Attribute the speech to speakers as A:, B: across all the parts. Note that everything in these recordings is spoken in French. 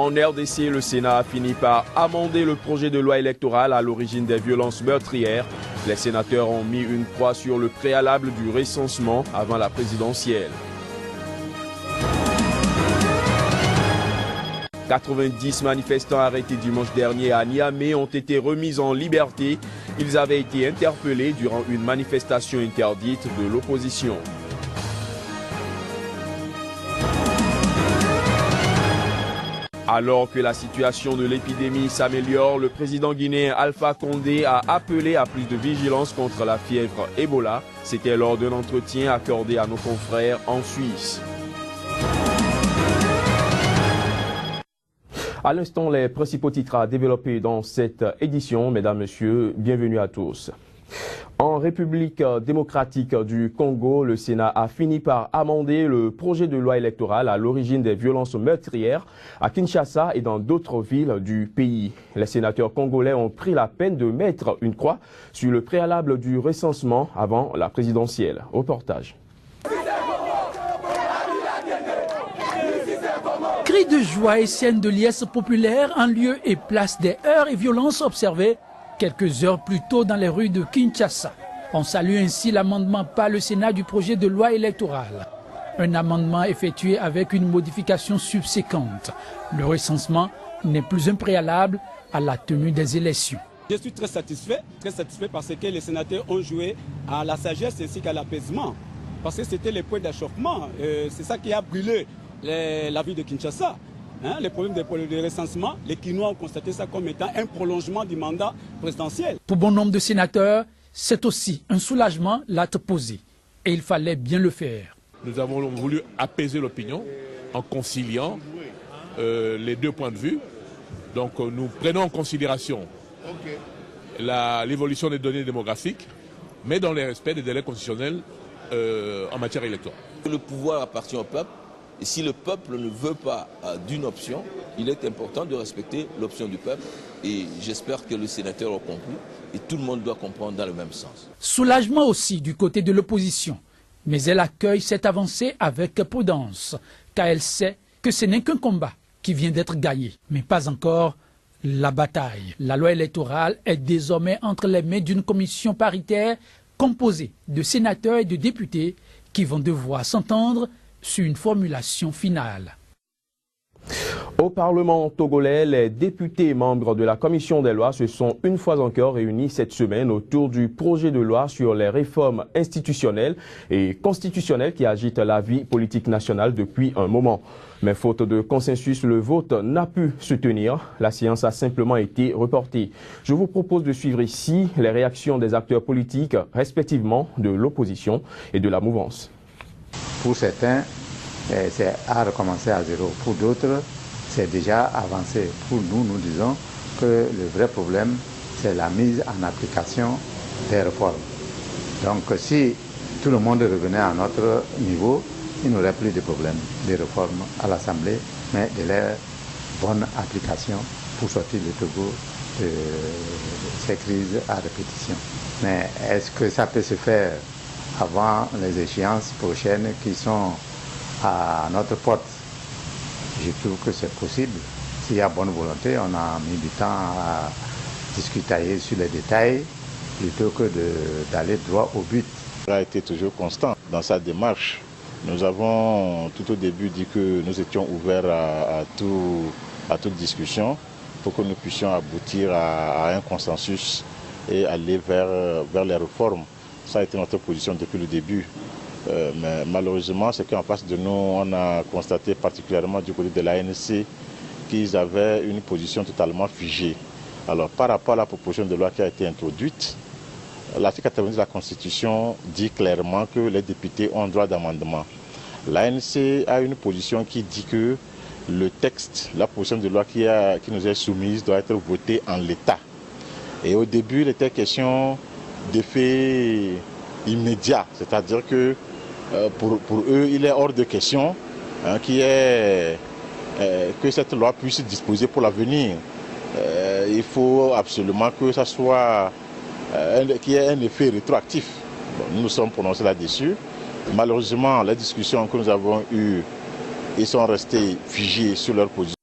A: En RDC, le Sénat a fini par amender le projet de loi électorale à l'origine des violences meurtrières. Les sénateurs ont mis une croix sur le préalable du recensement avant la présidentielle. 90 manifestants arrêtés dimanche dernier à Niamey ont été remis en liberté. Ils avaient été interpellés durant une manifestation interdite de l'opposition. Alors que la situation de l'épidémie s'améliore, le président guinéen Alpha Condé a appelé à plus de vigilance contre la fièvre Ebola. C'était lors d'un entretien accordé à nos confrères en Suisse. À l'instant, les principaux titres à développer dans cette édition. Mesdames, Messieurs, bienvenue à tous. En République démocratique du Congo, le Sénat a fini par amender le projet de loi électorale à l'origine des violences meurtrières à Kinshasa et dans d'autres villes du pays. Les sénateurs congolais ont pris la peine de mettre une croix sur le préalable du recensement avant la présidentielle. Reportage.
B: Cris de joie et scènes de liesse populaire en lieu et place des heurts et violences observées quelques heures plus tôt dans les rues de Kinshasa. On salue ainsi l'amendement par le Sénat du projet de loi électorale. Un amendement effectué avec une modification subséquente. Le recensement n'est plus un préalable à la tenue des élections.
C: Je suis très satisfait parce que les sénateurs ont joué à la sagesse ainsi qu'à l'apaisement. Parce que c'était les points d'achoppement. C'est ça qui a brûlé la ville de Kinshasa. Les problèmes de recensement, les Kinois ont constaté ça comme étant un prolongement du mandat présidentiel.
B: Pour bon nombre de sénateurs, c'est aussi un soulagement l'acte posé. Et il fallait bien le faire.
D: Nous avons voulu apaiser l'opinion en conciliant les deux points de vue. Donc nous prenons en considération l'évolution des données démographiques, mais dans le respect des délais constitutionnels en matière électorale.
E: Le pouvoir appartient au peuple. Et si le peuple ne veut pas d'une option, il est important de respecter l'option du peuple. Et j'espère que le sénateur a compris. Et tout le monde doit comprendre dans le même sens.
B: Soulagement aussi du côté de l'opposition. Mais elle accueille cette avancée avec prudence. Car elle sait que ce n'est qu'un combat qui vient d'être gagné. Mais pas encore la bataille. La loi électorale est désormais entre les mains d'une commission paritaire composée de sénateurs et de députés qui vont devoir s'entendre sur une formulation finale.
A: Au Parlement togolais, les députés membres de la Commission des lois se sont une fois encore réunis cette semaine autour du projet de loi sur les réformes institutionnelles et constitutionnelles qui agitent la vie politique nationale depuis un moment. Mais faute de consensus, le vote n'a pu se tenir. La séance a simplement été reportée. Je vous propose de suivre ici les réactions des acteurs politiques, respectivement de l'opposition et de la mouvance.
F: Pour certains, c'est à recommencer à zéro. Pour d'autres, c'est déjà avancé. Pour nous, nous disons que le vrai problème, c'est la mise en application des réformes. Donc, si tout le monde revenait à notre niveau, il n'y aurait plus de problème des réformes à l'Assemblée, mais de leur bonne application pour sortir le Togo de ces crises à répétition. Mais est-ce que ça peut se faire avant les échéances prochaines qui sont à notre porte? Je trouve que c'est possible. S'il y a bonne volonté, on a mis du temps à discuter sur les détails plutôt que d'aller droit au but.
G: Il a été toujours constant dans sa démarche. Nous avons tout au début dit que nous étions ouverts à toute discussion pour que nous puissions aboutir à un consensus et aller vers les réformes. Ça a été notre position depuis le début. Mais malheureusement, c'est qu'en face de nous, on a constaté particulièrement du côté de l'ANC qu'ils avaient une position totalement figée. Alors par rapport à la proposition de loi qui a été introduite, l'article 90 de la Constitution dit clairement que les députés ont droit d'amendement. L'ANC a une position qui dit que le texte, la proposition de loi qui nous est soumise doit être votée en l'état. Et au début, il était question d'effet immédiat, c'est-à-dire que pour eux, il est hors de question que cette loi puisse disposer pour l'avenir. Il faut absolument que ça soit qu'il y ait un effet rétroactif. Bon, nous nous sommes prononcés là-dessus. Malheureusement, les discussions que nous avons eues, ils sont restés figés sur leur position.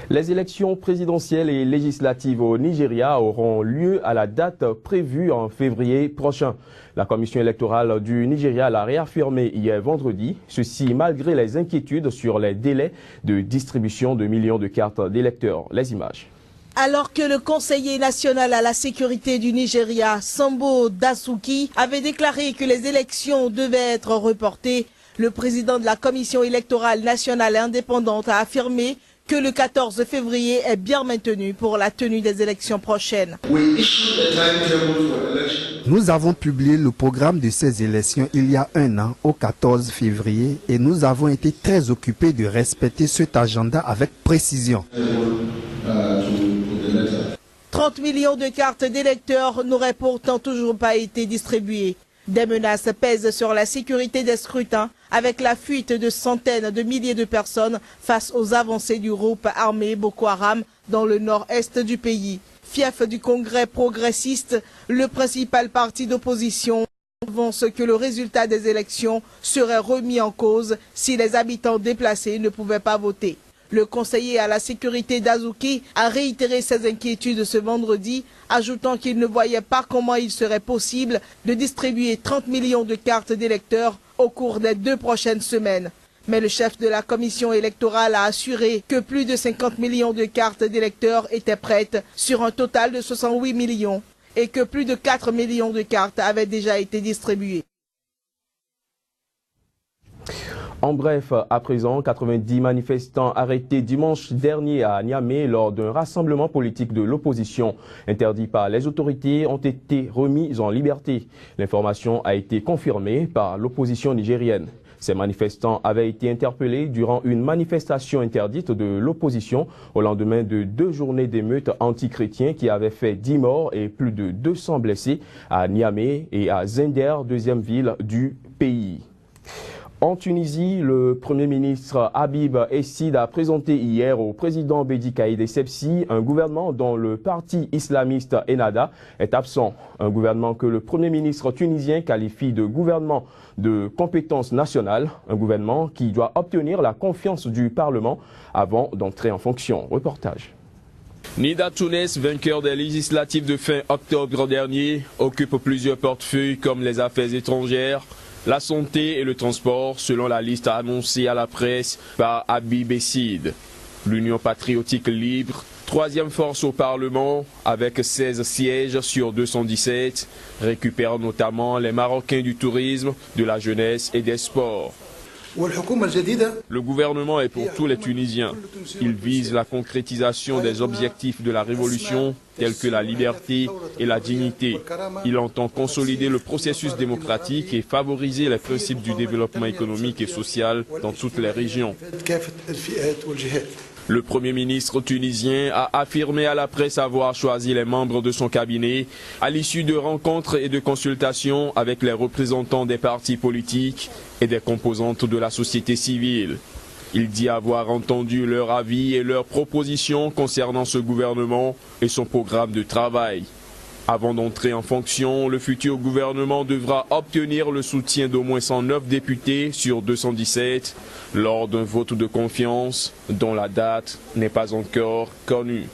A: Les élections présidentielles et législatives au Nigeria auront lieu à la date prévue en février prochain. La commission électorale du Nigeria l'a réaffirmé hier vendredi, ceci malgré les inquiétudes sur les délais de distribution de millions de cartes d'électeurs. Les images.
H: Alors que le conseiller national à la sécurité du Nigeria, Sambo Dasuki, avait déclaré que les élections devaient être reportées, le président de la commission électorale nationale indépendante a affirmé que le 14 février est bien maintenu pour la tenue des élections prochaines.
I: Nous avons publié le programme de ces élections il y a un an, au 14 février, et nous avons été très occupés de respecter cet agenda avec précision.
H: 30 millions de cartes d'électeurs n'auraient pourtant toujours pas été distribuées. Des menaces pèsent sur la sécurité des scrutins avec la fuite de centaines de milliers de personnes face aux avancées du groupe armé Boko Haram dans le nord-est du pays. Fief du Congrès progressiste, le principal parti d'opposition avance que le résultat des élections serait remis en cause si les habitants déplacés ne pouvaient pas voter. Le conseiller à la sécurité Dasuki a réitéré ses inquiétudes ce vendredi, ajoutant qu'il ne voyait pas comment il serait possible de distribuer 30 millions de cartes d'électeurs au cours des 2 prochaines semaines. Mais le chef de la commission électorale a assuré que plus de 50 millions de cartes d'électeurs étaient prêtes sur un total de 68 millions et que plus de 4 millions de cartes avaient déjà été distribuées.
A: En bref, à présent, 90 manifestants arrêtés dimanche dernier à Niamey lors d'un rassemblement politique de l'opposition interdit par les autorités ont été remis en liberté. L'information a été confirmée par l'opposition nigérienne. Ces manifestants avaient été interpellés durant une manifestation interdite de l'opposition au lendemain de 2 journées d'émeutes anti-chrétiens qui avaient fait 10 morts et plus de 200 blessés à Niamey et à Zender, deuxième ville du pays. En Tunisie, le Premier ministre Habib Essid a présenté hier au président Bédi Caïd Essebsi un gouvernement dont le parti islamiste Ennahda est absent. Un gouvernement que le Premier ministre tunisien qualifie de gouvernement de compétence nationale, un gouvernement qui doit obtenir la confiance du Parlement avant d'entrer en fonction. Reportage.
J: Nida Tounes, vainqueur des législatives de fin octobre dernier, occupe plusieurs portefeuilles comme les affaires étrangères, la santé et le transport, selon la liste annoncée à la presse par Habib Essid. L'Union patriotique libre, 3e force au Parlement, avec 16 sièges sur 217, récupère notamment les Marocains du tourisme, de la jeunesse et des sports. Le gouvernement est pour tous les Tunisiens. Il vise la concrétisation des objectifs de la révolution, tels que la liberté et la dignité. Il entend consolider le processus démocratique et favoriser les principes du développement économique et social dans toutes les régions. Le Premier ministre tunisien a affirmé à la presse avoir choisi les membres de son cabinet à l'issue de rencontres et de consultations avec les représentants des partis politiques et des composantes de la société civile. Il dit avoir entendu leur avis et leurs propositions concernant ce gouvernement et son programme de travail. Avant d'entrer en fonction, le futur gouvernement devra obtenir le soutien d'au moins 109 députés sur 217 lors d'un vote de confiance dont la date n'est pas encore connue.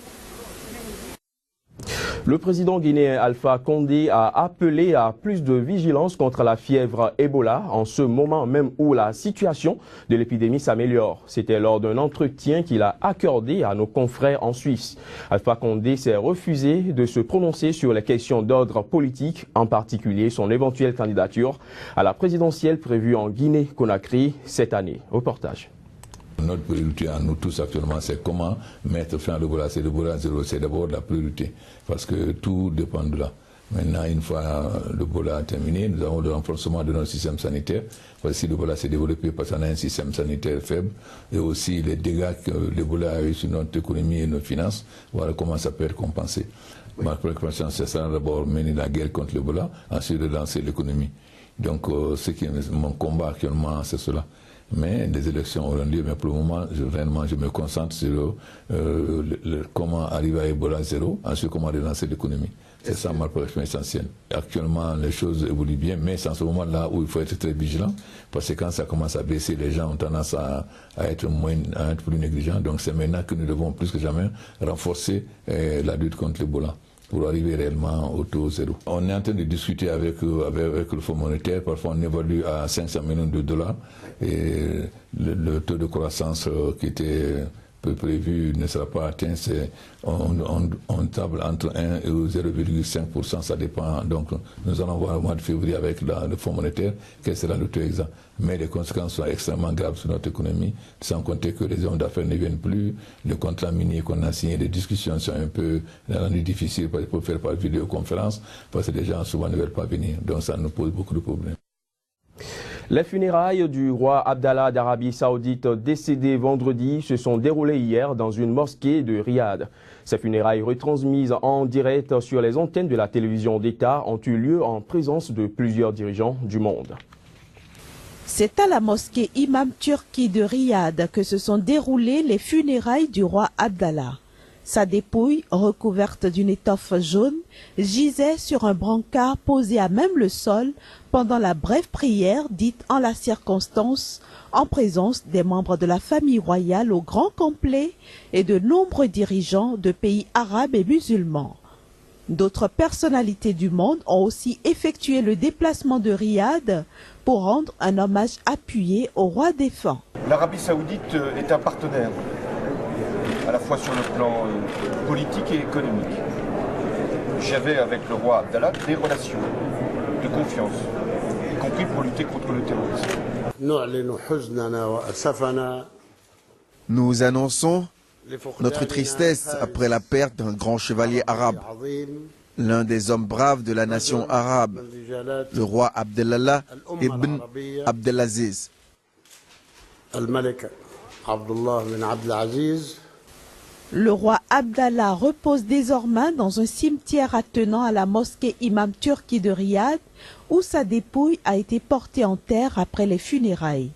A: Le président guinéen Alpha Condé a appelé à plus de vigilance contre la fièvre Ebola en ce moment même où la situation de l'épidémie s'améliore. C'était lors d'un entretien qu'il a accordé à nos confrères en Suisse. Alpha Condé s'est refusé de se prononcer sur les questions d'ordre politique, en particulier son éventuelle candidature à la présidentielle prévue en Guinée-Conakry cette année. Reportage.
K: Notre priorité à nous tous actuellement, c'est comment mettre fin à l'Ebola. C'est l'Ebola zéro, c'est d'abord la priorité, parce que tout dépend de là. Maintenant, une fois l'Ebola terminé, nous avons le renforcement de notre système sanitaire. Voici l'Ebola s'est développé parce qu'on a un système sanitaire faible, et aussi les dégâts que l'Ebola a eu sur notre économie et nos finances. Voilà comment ça peut être compensé. Ma préoccupation, c'est ça, d'abord mener la guerre contre l'Ebola, ensuite relancer l'économie. Donc, ce qui est mon combat actuellement, c'est cela. Mais des élections auront lieu, mais pour le moment, je me concentre sur comment arriver à Ebola zéro, ensuite comment relancer l'économie. C'est ça ma préoccupation essentielle. Actuellement, les choses évoluent bien, mais c'est en ce moment-là où il faut être très vigilant, parce que quand ça commence à baisser, les gens ont tendance à être plus négligents. Donc c'est maintenant que nous devons plus que jamais renforcer la lutte contre l'Ebola pour arriver réellement au taux zéro. On est en train de discuter avec le Fonds monétaire. Parfois, on évalue à 500 millions de dollars. Et le taux de croissance qui était prévu ne sera pas atteint. On table entre 1 et 0,5%, ça dépend. Donc, nous allons voir au mois de février avec le Fonds monétaire quel sera le taux exact. Mais les conséquences sont extrêmement graves sur notre économie, sans compter que les hommes d'affaires ne viennent plus, le contrat minier qu'on a signé, les discussions sont un peu rendues difficiles pour faire par vidéoconférence, parce que les gens souvent ne veulent pas venir. Donc ça nous pose beaucoup de problèmes.
A: Les funérailles du roi Abdallah d'Arabie Saoudite décédé vendredi se sont déroulées hier dans une mosquée de Riyad. Ces funérailles retransmises en direct sur les antennes de la télévision d'État ont eu lieu en présence de plusieurs dirigeants du monde.
H: C'est à la mosquée Imam Turki de Riyad que se sont déroulées les funérailles du roi Abdallah. Sa dépouille, recouverte d'une étoffe jaune, gisait sur un brancard posé à même le sol pendant la brève prière dite en la circonstance, en présence des membres de la famille royale au grand complet et de nombreux dirigeants de pays arabes et musulmans. D'autres personnalités du monde ont aussi effectué le déplacement de Riyad pour rendre un hommage appuyé au roi défunt.
L: L'Arabie Saoudite est un partenaire, à la fois sur le plan politique et économique. J'avais avec le roi Abdallah des relations de confiance, y compris pour lutter contre le terrorisme.
M: Nous annonçons notre tristesse après la perte d'un grand chevalier arabe, l'un des hommes braves de la nation arabe, le roi Abdallah ibn Abdelaziz.
H: Le roi Abdallah repose désormais dans un cimetière attenant à la mosquée Imam Turki de Riyad, où sa dépouille a été portée en terre après les funérailles.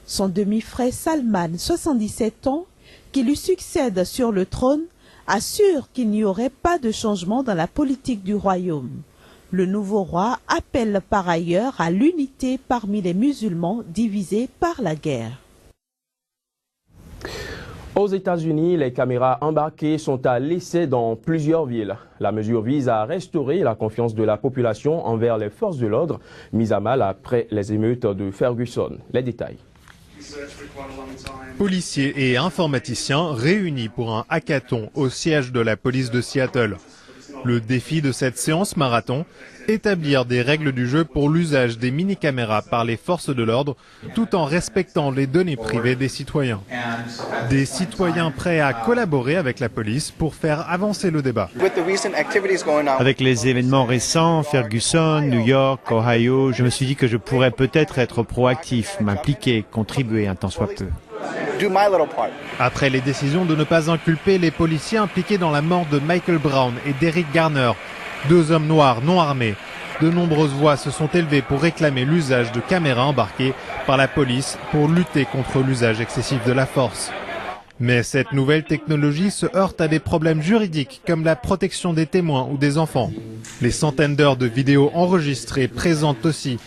H: Son demi-frère Salman, 77 ans, qui lui succède sur le trône, assure qu'il n'y aurait pas de changement dans la politique du royaume. Le nouveau roi appelle par ailleurs à l'unité parmi les musulmans divisés par la guerre.
A: Aux États-Unis, les caméras embarquées sont à l'essai dans plusieurs villes. La mesure vise à restaurer la confiance de la population envers les forces de l'ordre, mises à mal après les émeutes de Ferguson. Les détails.
N: Policiers et informaticiens réunis pour un hackathon au siège de la police de Seattle. Le défi de cette séance marathon, établir des règles du jeu pour l'usage des mini-caméras par les forces de l'ordre, tout en respectant les données privées des citoyens. Des citoyens prêts à collaborer avec la police pour faire avancer le débat.
O: Avec les événements récents, Ferguson, New York, Ohio, je me suis dit que je pourrais peut-être être proactif, m'impliquer, contribuer un tant soit peu.
N: Après les décisions de ne pas inculper les policiers impliqués dans la mort de Michael Brown et d'Eric Garner, deux hommes noirs non armés, de nombreuses voix se sont élevées pour réclamer l'usage de caméras embarquées par la police pour lutter contre l'usage excessif de la force. Mais cette nouvelle technologie se heurte à des problèmes juridiques comme la protection des témoins ou des enfants. Les centaines d'heures de vidéos enregistrées présentent aussi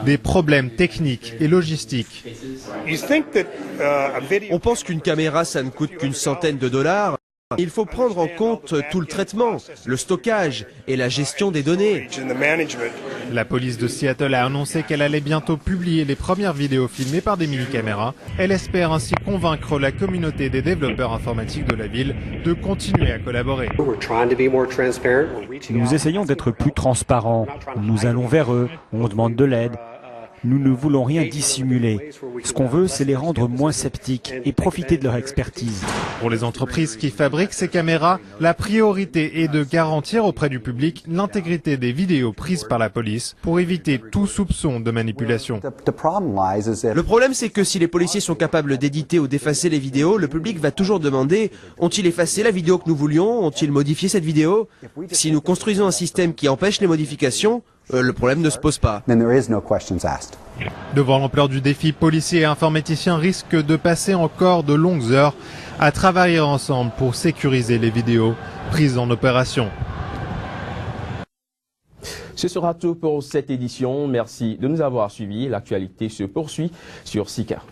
N: des problèmes techniques et logistiques.
P: On pense qu'une caméra, ça ne coûte qu'une centaine de dollars. Il faut prendre en compte tout le traitement, le stockage et la gestion des données.
N: La police de Seattle a annoncé qu'elle allait bientôt publier les premières vidéos filmées par des mini-caméras. Elle espère ainsi convaincre la communauté des développeurs informatiques de la ville de continuer à collaborer.
Q: Nous essayons d'être plus transparents. Nous allons vers eux, on demande de l'aide. Nous ne voulons rien dissimuler. Ce qu'on veut, c'est les rendre moins sceptiques et profiter de leur expertise.
N: Pour les entreprises qui fabriquent ces caméras, la priorité est de garantir auprès du public l'intégrité des vidéos prises par la police pour éviter tout soupçon de manipulation.
P: Le problème, c'est que si les policiers sont capables d'éditer ou d'effacer les vidéos, le public va toujours demander « Ont-ils effacé la vidéo que nous voulions? Ont-ils modifié cette vidéo ?» Si nous construisons un système qui empêche les modifications, le problème ne se pose pas.
N: Devant l'ampleur du défi, policiers et informaticiens risquent de passer encore de longues heures à travailler ensemble pour sécuriser les vidéos prises en opération.
A: Ce sera tout pour cette édition. Merci de nous avoir suivis. L'actualité se poursuit sur Sika.